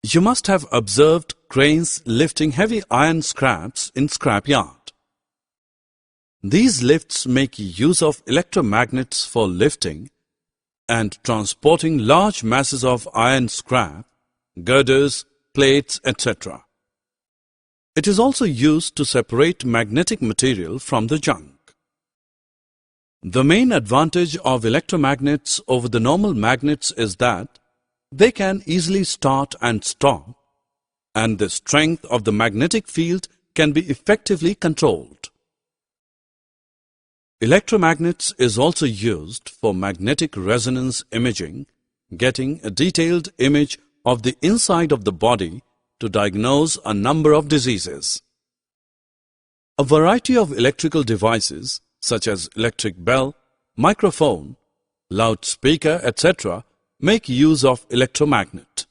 You must have observed cranes lifting heavy iron scraps in scrapyard. These lifts make use of electromagnets for lifting and transporting large masses of iron scrap, girders, plates, etc. It is also used to separate magnetic material from the junk. The main advantage of electromagnets over the normal magnets is that they can easily start and stop, and the strength of the magnetic field can be effectively controlled. Electromagnets is also used for magnetic resonance imaging, getting a detailed image of the inside of the body to diagnose a number of diseases. A variety of electrical devices such as electric bell, microphone, loudspeaker, etc. make use of electromagnet.